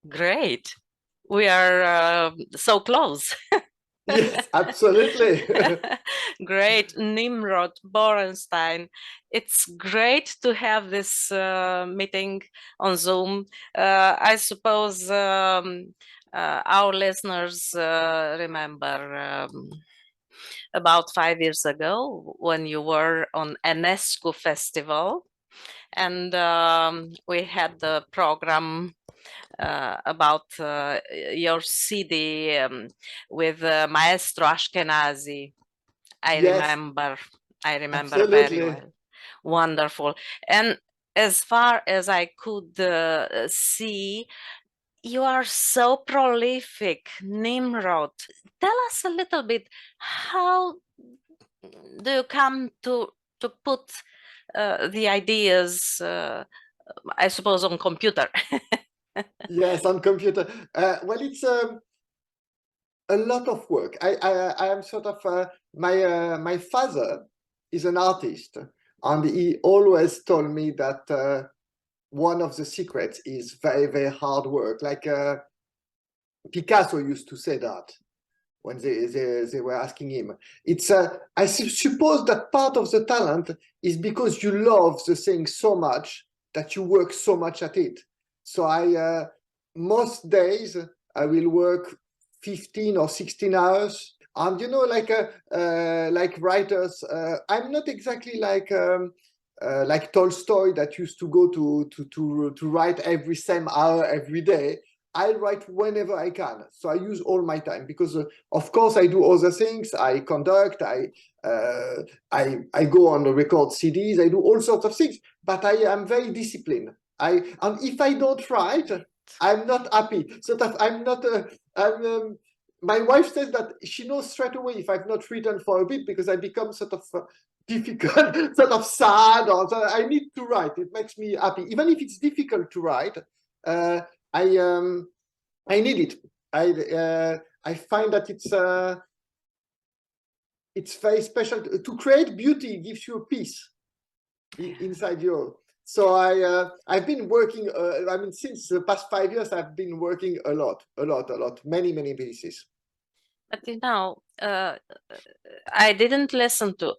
Great. We are so close. Yes, absolutely. Great. Nimrod Borenstein. It's great to have this meeting on Zoom. I suppose our listeners remember about 5 years ago when you were on UNESCO Festival, and we had the program about your CD with Maestro Ashkenazi. I Yes, remember, I remember very absolutely. well. Wonderful. And as far as I could see, you are so prolific, Nimrod. Tell us a little bit, how do you come to put the ideas, I suppose, on computer? Yes, on computer. Well, it's a lot of work. I am sort of my father is an artist, and he always told me that one of the secrets is very, very hard work. Like Picasso used to say that when they were asking him. It's I suppose that part of the talent is because you love the thing so much that you work so much at it. So I most days I will work 15 or 16 hours. And you know, like writers, I'm not exactly like Tolstoy that used to go to write every same hour every day. I write whenever I can. So I use all my time because, of course, I do other things. I conduct. I go on the record CDs. I do all sorts of things. But I am very disciplined. And if I don't write, I'm not happy. So that I'm not. My wife says that she knows straight away if I've not written for a bit because I become sort of difficult, sort of sad, or so I need to write. It makes me happy, even if it's difficult to write. Uh, I need it. I find that it's very special to create beauty. Gives you a peace inside you. So I've been working. I mean, since the past 5 years, I've been working a lot, many pieces. But you know, I didn't listen to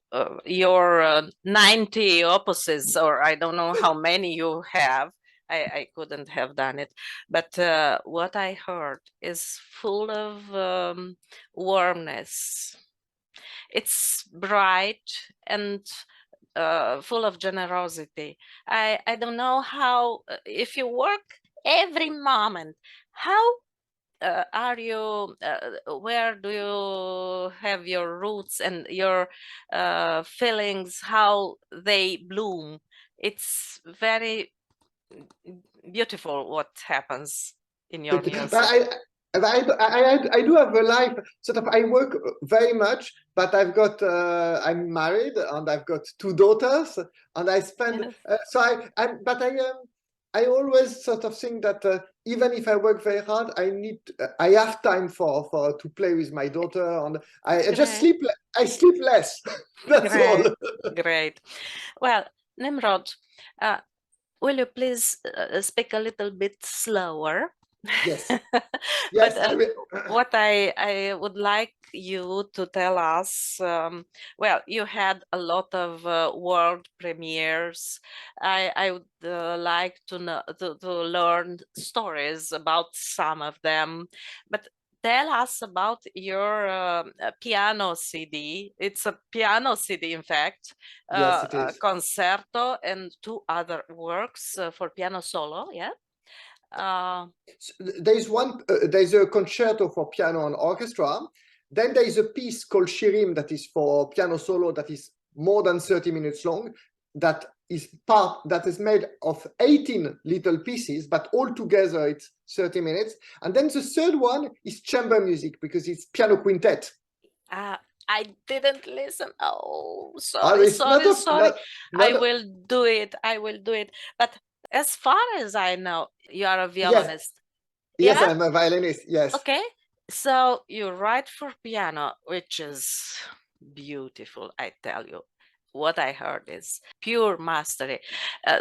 your 90 oppuses, or I don't know how many you have. I couldn't have done it. But what I heard is full of warmness. It's bright and full of generosity. I don't know how, if you work every moment, how are you, where do you have your roots and your feelings, how they bloom? It's very beautiful what happens in your But music. I do have a life. Sort of, I work very much, but I'm married and I've got two daughters, and I spend. Yes. I always sort of think that even if I work very hard, I have time for to play with my daughter, and I just Great, sleep. I sleep less. That's all. great, great. Well, Nimrod, uh, will you please speak a little bit slower? Yes, But yes, I will. what I would like you to tell us, well, you had a lot of world premieres. I would like to know to learn stories about some of them, but tell us about your piano CD. It's a piano CD, in fact, Yes, it a is. concerto and two other works for piano solo. Yeah. Uh, There's a concerto for piano and orchestra. Then there is a piece called Shirim that is for piano solo that is more than 30 minutes long. That is made of 18 little pieces, but all together it's 30 minutes. And then the third one is chamber music because it's piano quintet. Uh, I didn't listen. Oh, Oh, sorry, it's not sorry, a sorry. I not a, will do it. I will do it. But as far as I know, you are a yes, violinist. yes, Yeah? I'm a violinist. Yes. Okay. So you write for piano, which is beautiful, I tell you. What I heard is pure mastery.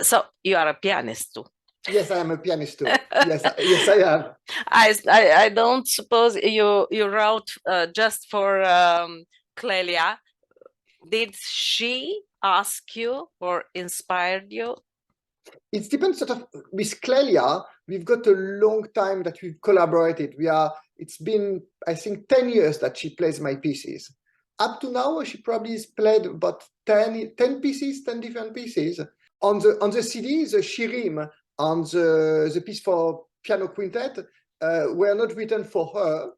So you are a pianist too. Yes, I am a pianist too. Yes, yes, I am. I don't suppose you wrote just for Clélia. Did she ask you or inspired you? It depends sort of with Clélia, we've got a long time that we've collaborated. It's been, I think, 10 years that she plays my pieces. Up to now, she probably has played about 10 pieces, 10 different pieces. On the CD, the Shirim and the piece for piano quintet were not written for her,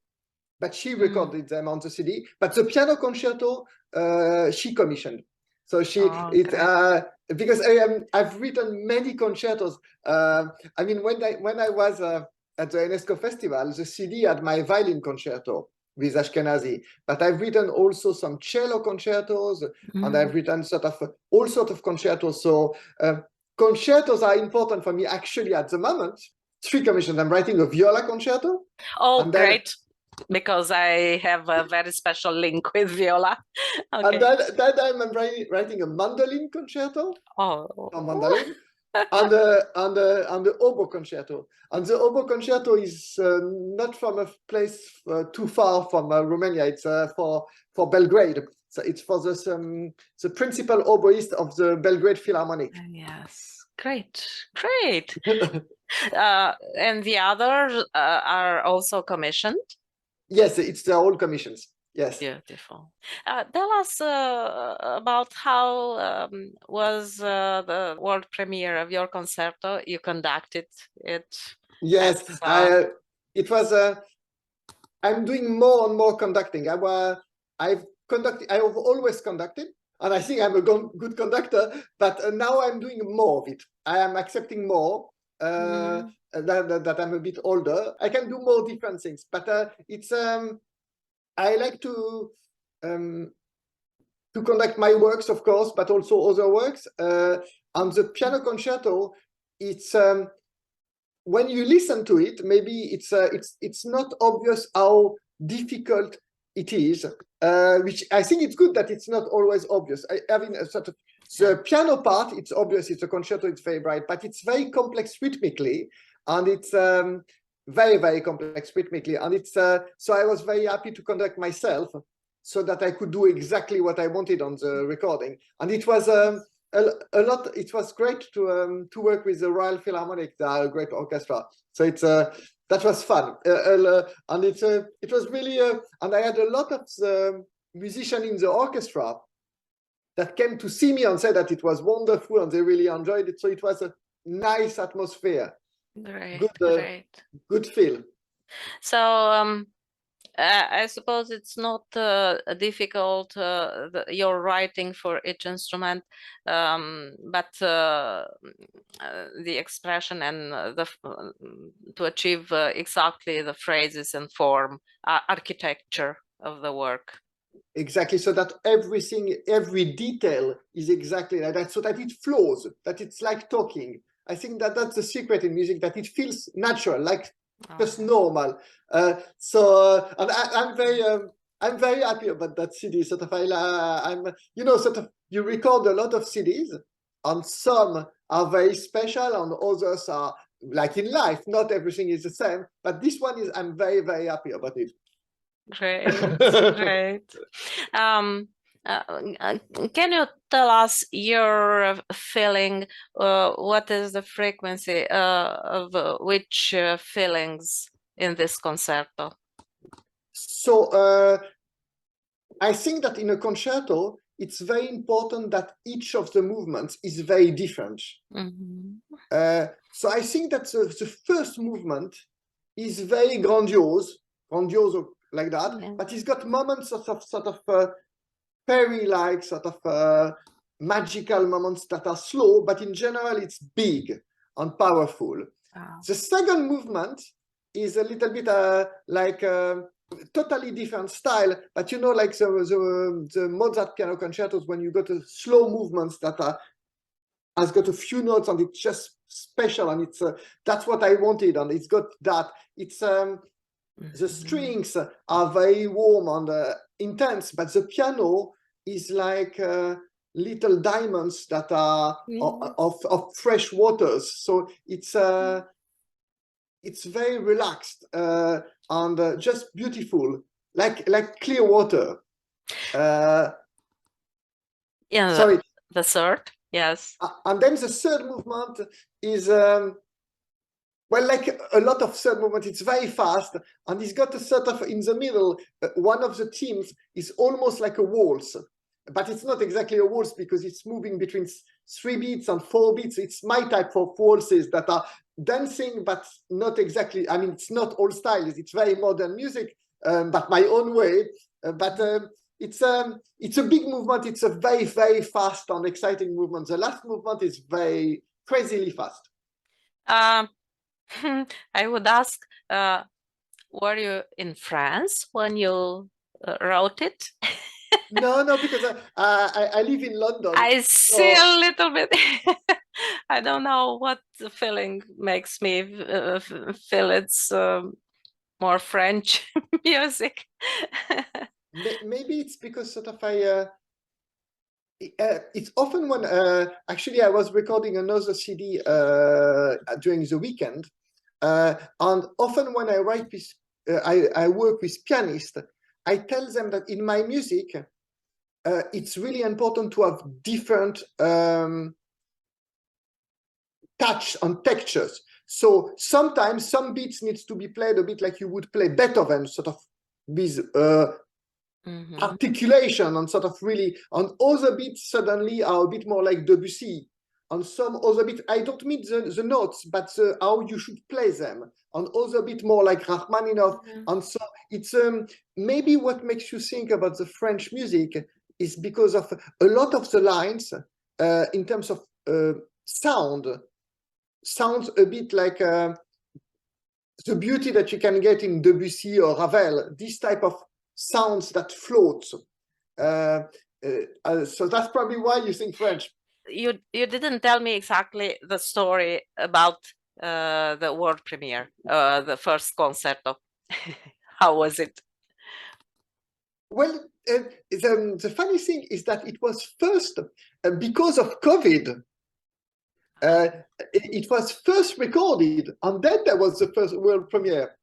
but she recorded them on the CD. But the piano concerto, she commissioned. So because I've written many concertos. I mean, when I was at the UNESCO Festival, the CD had my violin concerto with Ashkenazi, but I've written also some cello concertos, and I've written all sorts of concertos. So concertos are important for me actually at the moment. 3 commissions. I'm writing a viola concerto. Oh, and then, great. Because I have a very special link with viola. Okay. And then I'm writing a mandolin concerto. Oh. A mandolin. and the oboe concerto. And the oboe concerto is not from a place too far from Romania. It's for Belgrade. So it's for the principal oboist of the Belgrade Philharmonic. Yes, great. And the others are also commissioned? Yes, it's the whole commissions. Yes. Beautiful. Tell us about how was the world premiere of your concerto. You conducted it. Yes, it was. I'm doing more and more conducting. I've always conducted, and I think I'm a good conductor. But now I'm doing more of it. I am accepting more. That I'm a bit older. I can do more different things. But it's. I like to conduct my works, of course, but also other works. On the piano concerto, it's. When you listen to it, maybe it's not obvious how difficult it is, which I think it's good that it's not always obvious. Having a sort of the piano part, it's obvious, it's a concerto, it's very bright, but it's very complex rhythmically, and it's very, very complex rhythmically, and it's so I was very happy to conduct myself so that I could do exactly what I wanted on the recording, and it was a lot. It was great to work with the Royal Philharmonic, the great orchestra. So it's that was fun, and it was really. And I had a lot of the musicians in the orchestra that came to see me and said that it was wonderful and they really enjoyed it. So it was a nice atmosphere. Great. Good feel. So I suppose it's not difficult, your writing for each instrument, but the expression and to achieve exactly the phrases and form, architecture of the work. Exactly, so that every detail is exactly like that, so that it flows, that it's like talking. I think that that's the secret in music, that it feels natural, like just normal. And I'm very happy about that CD. Sort of, sort of, you record a lot of CDs, and some are very special, and others are like in life. Not everything is the same, but this one is. I'm very, very happy about it. Great. Can you tell us your feeling? What is the frequency of which feelings in this concerto? So I think that in a concerto, it's very important that each of the movements is very different. So I think that the first movement is very grandiose like that, but it's got moments of sort of fairy-like, sort of magical moments that are slow, but in general it's big and powerful. The second movement is a little bit like totally different style, but you know, like the Mozart piano concertos, when you go to slow movements that has got a few notes and it's just special, and it's that's what I wanted, and it's got that. It's the strings are very warm and intense, but the piano is like little diamonds that are of fresh waters. So it's very relaxed and just beautiful, like clear water. Yeah, Sorry. the third, yes. And then the third movement is well, like a lot of third movement, it's very fast, and it's got a sort of in the middle. One of the themes is almost like a waltz, but it's not exactly a waltz because it's moving between 3 beats and 4 beats. It's my type of waltzes that are dancing, but not exactly. I mean, it's not all styles. It's very modern music, but my own way. It's a big movement. It's a very, very fast and exciting movement. The last movement is very crazily fast. I would ask, were you in France when you wrote it? No, because I live in London. I see a little bit. I don't know what the feeling makes me feel it's more French music. Maybe it's because sort of it's often when actually I was recording another CD during the weekend, and often when I write with I work with pianists, I tell them that in my music it's really important to have different touch and textures. So sometimes some beats needs to be played a bit like you would play Beethoven, sort of with articulation and sort of really, and other beats suddenly are a bit more like Debussy. On some other bit, I don't mean the notes, but how you should play them. On other bit more like Rachmaninoff. And so it's maybe what makes you think about the French music is because of a lot of the lines in terms of sounds a bit like the beauty that you can get in Debussy or Ravel, this type of sounds that float. So that's probably why you think French. You didn't tell me exactly the story about the world premiere, the first concerto. How was it? Well, the funny thing is that it was first, because of COVID, it was first recorded, and then there was the first world premiere.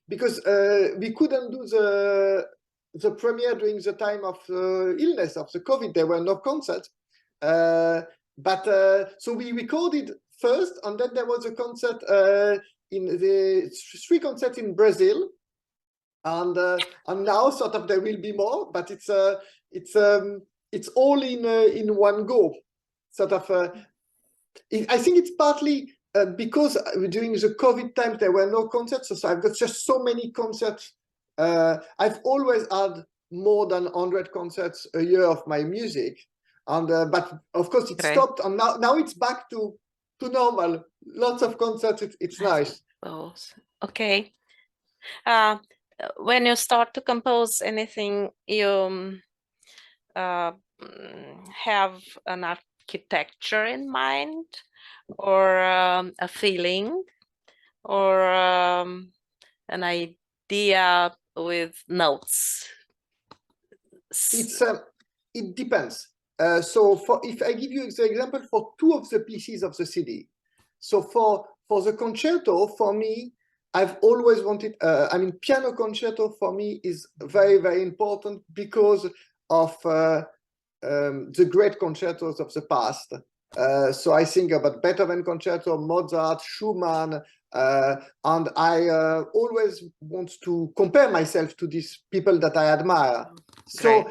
Because we couldn't do the premiere during the time of illness of the COVID, there were no concerts. So we recorded first, and then there was a concert in the 3 concerts in Brazil, and now sort of there will be more, but it's all in one go. Sort of, I think it's partly because during the COVID time there were no concerts, so I've got just so many concerts. I've always had more than 100 concerts a year of my music, and but of course it stopped, and now it's back to normal. Lots of concerts. It's nice. Oh, okay. When you start to compose anything, you have an architecture in mind, or a feeling, or an idea with notes? It depends. So if I give you the example for 2 of the pieces of the CD, so for the concerto, for me, I've always wanted, I mean, piano concerto for me is very, very important because of the great concertos of the past. So I think about Beethoven concerto, Mozart, Schumann, and I always want to compare myself to these people that I admire. So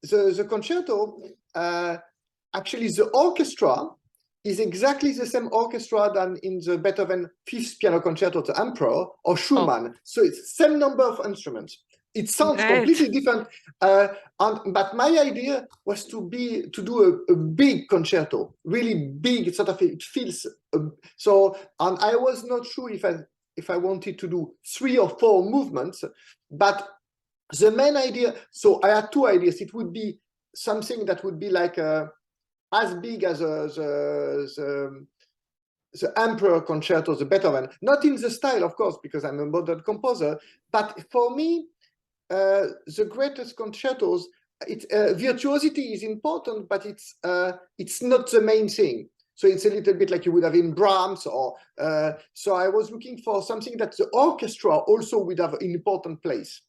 the concerto, actually the orchestra is exactly the same orchestra than in the Beethoven 5th piano concerto, the Emperor, or Schumann. So it's the same number of instruments. It sounds completely different, but my idea was to do a big concerto, really big, sort of. It feels so, and I was not sure if I wanted to do 3 or 4 movements, but the main idea. So I had 2 ideas. It would be something that would be like as big as the Emperor concerto, the Beethoven, not in the style, of course, because I'm a modern composer, but for me. the greatest concertos, virtuosity is important, but it's not the main thing. So it's a little bit like you would have in Brahms, or so I was looking for something that the orchestra also would have an important place.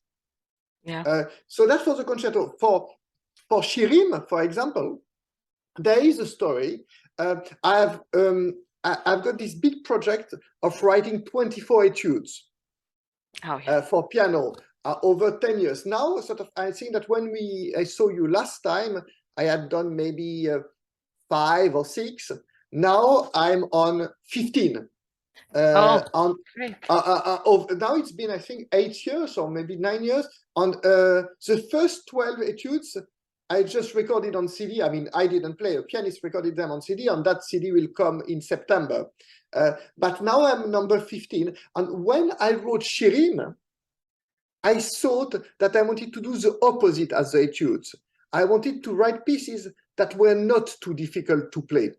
Yeah. So that's for the concerto. For Shirim, for example, there is a story. I've got this big project of writing 24 etudes for piano over 10 years. Now, sort of, I think that when I saw you last time, I had done maybe 5 or 6. Now I'm on 15. Now it's been, I think, 8 years or maybe 9 years. On the first 12 etudes, I just recorded on CD. I mean, I didn't play. A pianist recorded them on CD, and that CD will come in September. But now I'm number 15. And when I wrote Shirim, I thought that I wanted to do the opposite as the etudes. I wanted to write pieces that were not too difficult to play.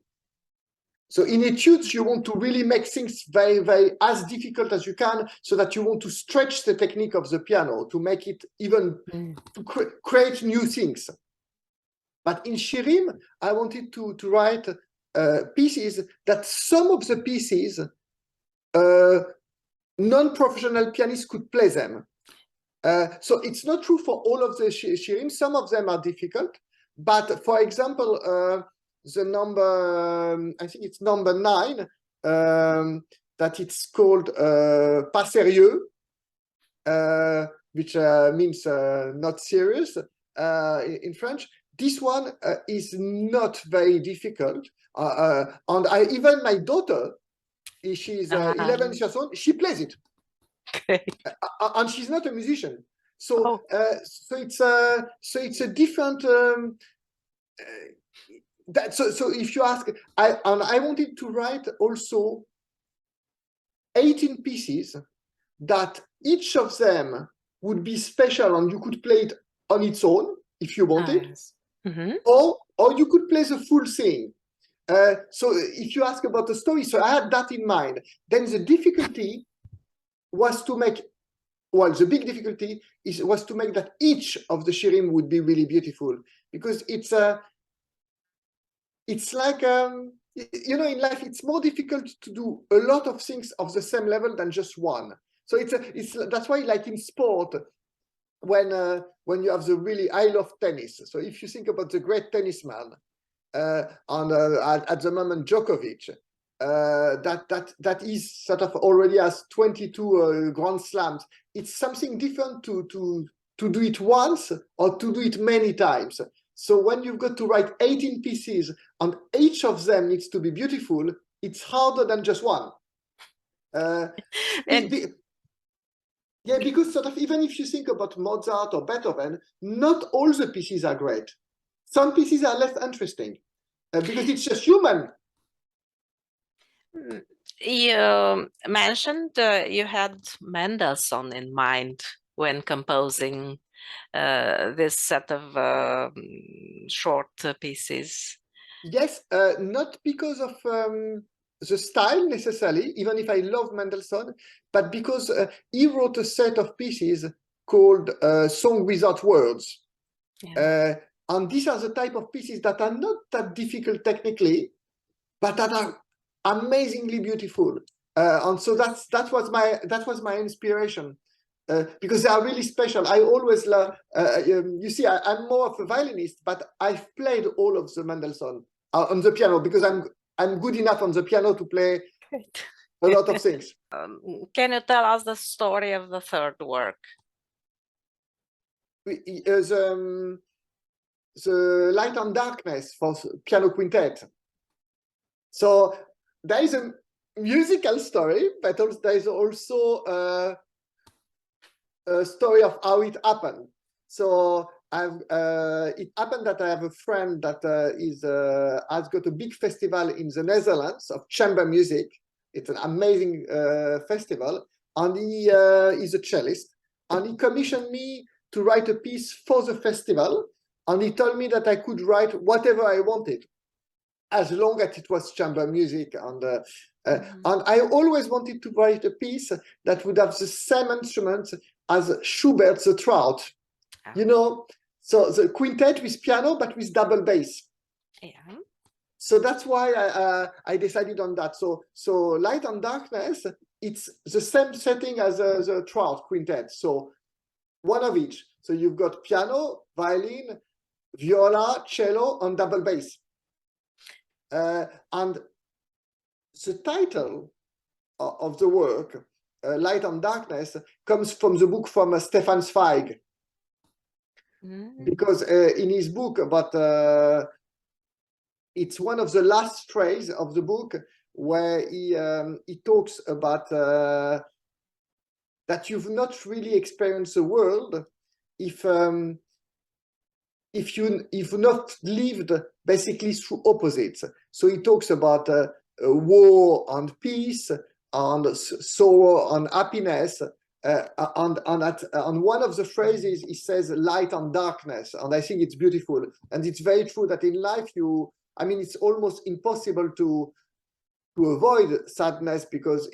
So in etudes, you want to really make things very, very as difficult as you can, so that you want to stretch the technique of the piano to make it even to create new things. But in Shirim, I wanted to write pieces that some of the pieces, non-professional pianists could play them. So it's not true for all of the Shirim. Some of them are difficult. But for example, the number, I think it's number 9, that it's called Pas sérieux, which means not serious in French. This one is not very difficult. And even my daughter, she's 11 years old, she plays it. And she's not a musician. So, so it's a different. So if you ask, I wanted to write also 18 pieces that each of them would be special, and you could play it on its own if you wanted, or you could play the full thing. So if you ask about the story, so I had that in mind. Then the difficulty was to make, well, the big difficulty was to make that each of the Shirim would be really beautiful, because it's like, you know, in life, it's more difficult to do a lot of things of the same level than just one. So that's why, like in sport, when you have the really, I love tennis. So if you think about the great tennisman, at the moment, Djokovic, that is sort of already has 22 Grand Slams. It's something different to do it once or to do it many times. So when you've got to write 18 pieces and each of them needs to be beautiful, it's harder than just one. Yeah, because sort of, even if you think about Mozart or Beethoven, not all the pieces are great. Some pieces are less interesting because it's just human. You mentioned you had Mendelssohn in mind when composing this set of short pieces. Yes, not because of the style necessarily, even if I love Mendelssohn, but because he wrote a set of pieces called Song Without Words. Yeah. And these are the type of pieces that are not that difficult technically, but that are amazingly beautiful. And so that was my inspiration. Because they are really special. I always love, you see, I'm more of a violinist, but I've played all of the Mendelssohn on the piano because I'm good enough on the piano to play a lot of things. Can you tell us the story of the third work? The Light and Darkness for piano quintet. So there is a musical story, but also, there is also a story of how it happened. So it happened that I have a friend that has got a big festival in the Netherlands of chamber music. It's an amazing festival, and he is a cellist, and he commissioned me to write a piece for the festival, and he told me that I could write whatever I wanted. as long as it was chamber music. And I always wanted to write a piece that would have the same instruments as Schubert's The Trout. You know, so the quintet with piano, but with double bass. Yeah. So that's why I decided on that. So Light and Darkness, it's the same setting as the Trout quintet. So one of each. So you've got piano, violin, viola, cello, and double bass. And the title of the work, Light and Darkness, comes from the book from Stefan Zweig. Because in his book about it's one of the last phrase of the book where he talks about that you've not really experienced the world if you've not lived basically through opposites. So he talks about war and peace, and sorrow and happiness. On one of the phrases, he says light and darkness, and I think it's beautiful. And it's very true that in life, it's almost impossible to avoid sadness because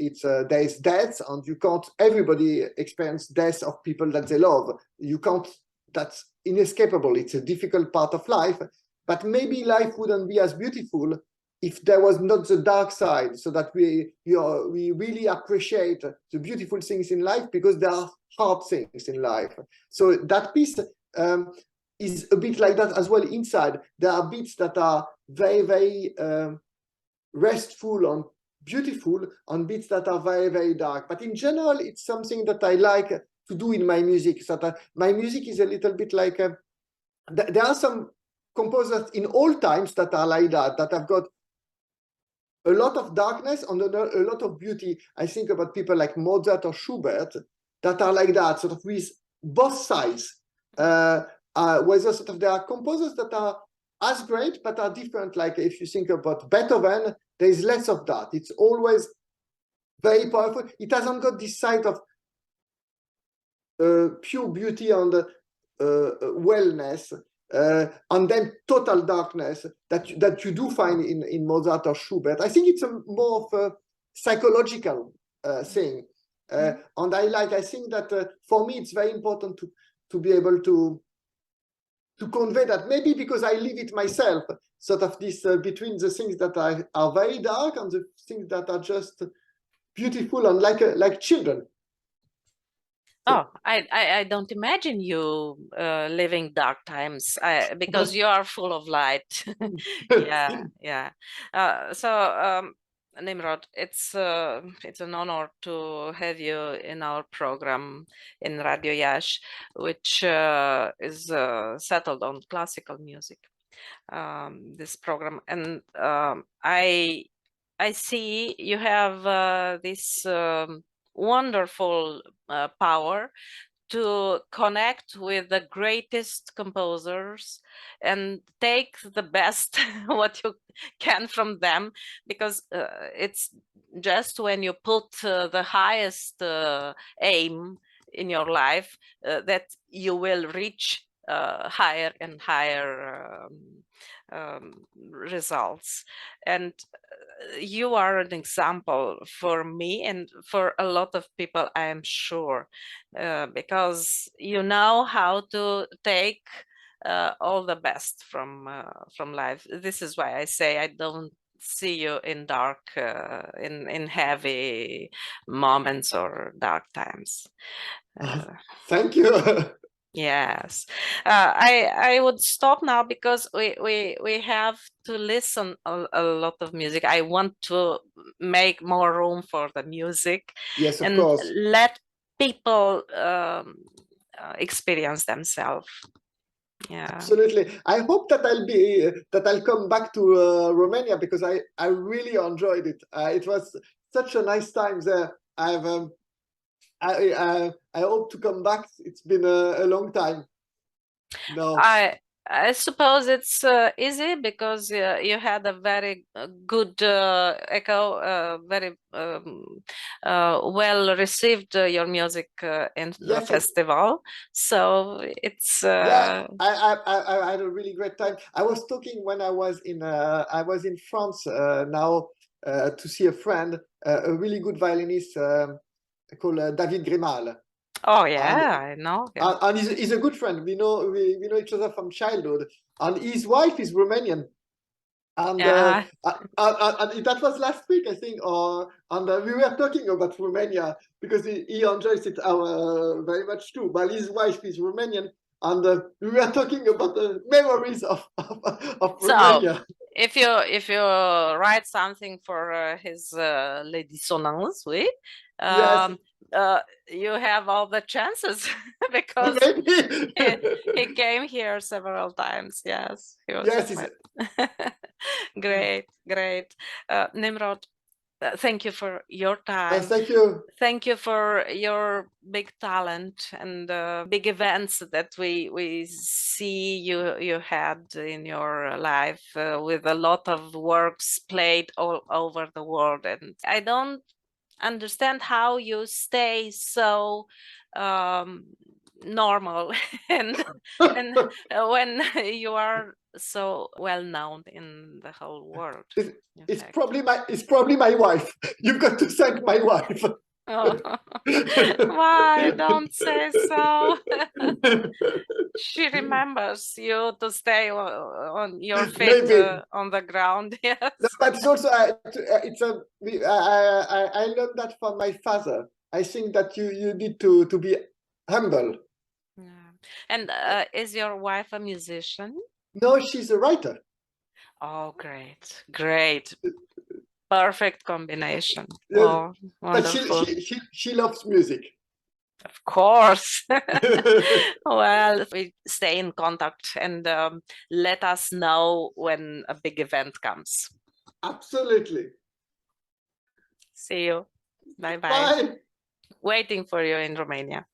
there's death, and you can't. Everybody experience death of people that they love. You can't. That's inescapable. It's a difficult part of life, but maybe life wouldn't be as beautiful if there was not the dark side, so that we really appreciate the beautiful things in life, because there are hard things in life. So that piece is a bit like that as well. Inside, there are bits that are very, very restful and beautiful, and bits that are very, very dark. But in general, it's something that I like to do in my music. So that my music is a little bit like there are some composers in all times that are like that have got a lot of darkness and a lot of beauty. I think about people like Mozart or Schubert that are like that, sort of with both sides. Whether sort of there are composers that are as great but are different. Like if you think about Beethoven, there is less of that. It's always very powerful. It hasn't got this side of pure beauty and wellness. And then total darkness that you do find in Mozart or Schubert. I think it's more of a psychological thing. And I think that for me, it's very important to be able to convey that, maybe because I live it myself, sort of this between the things that are very dark and the things that are just beautiful and like children. Oh, I don't imagine you living dark times because you are full of light. Yeah. Nimrod, it's an honor to have you in our program in Radio Yash, which is settled on classical music. This program, and I see you have this wonderful power to connect with the greatest composers and take the best what you can from them, because it's just when you put the highest aim in your life that you will reach higher and higher results. And you are an example for me and for a lot of people, I am sure, because you know how to take all the best from life. This is why I say I don't see you in dark, in heavy moments or dark times. Thank you. Yes, I would stop now because we have to listen a lot of music. I want to make more room for the music. Yes, of and course. let people experience themselves. Yeah, absolutely. I hope that I'll come back to Romania, because I really enjoyed it. It was such a nice time there. I hope to come back. It's been a long time. No. I suppose it's easy because you had a very good echo, very well received your music in the Yes, festival. So it's yeah, I had a really great time. I was talking when I was in France now to see a friend, a really good violinist called David Grimal, oh and yeah, I know him. he's a good friend. We know each other from childhood, and his wife is Romanian. And, Yeah. that was last week, I think, we were talking about Romania because he enjoys it very much too. But his wife is Romanian, and we were talking about the memories of So Romania. if you write something for his Les Dissonances, oui, Yes, you have all the chances because maybe. he came here several times. Yes, he was Yes, quite great, great. Nimrod, thank you for your time. thank you. Thank you for your big talent and big events that we see you had in your life with a lot of works played all over the world. And I don't understand how you stay so normal and when you are so well known in the whole world. It's probably my wife. You've got to thank my wife. Oh, why don't say so? She remembers you to stay on your feet Maybe. on the ground. Yes. No, but it's also it's a I learned that from my father. I think that you need to be humble. Yeah. And is your wife a musician? No, she's a writer. Oh, great, great, perfect combination. Yes, Oh, but wonderful. she loves music. Of course. Well, we stay in contact and let us know when a big event comes. Absolutely. See you. Bye bye. Bye. Waiting for you in Romania.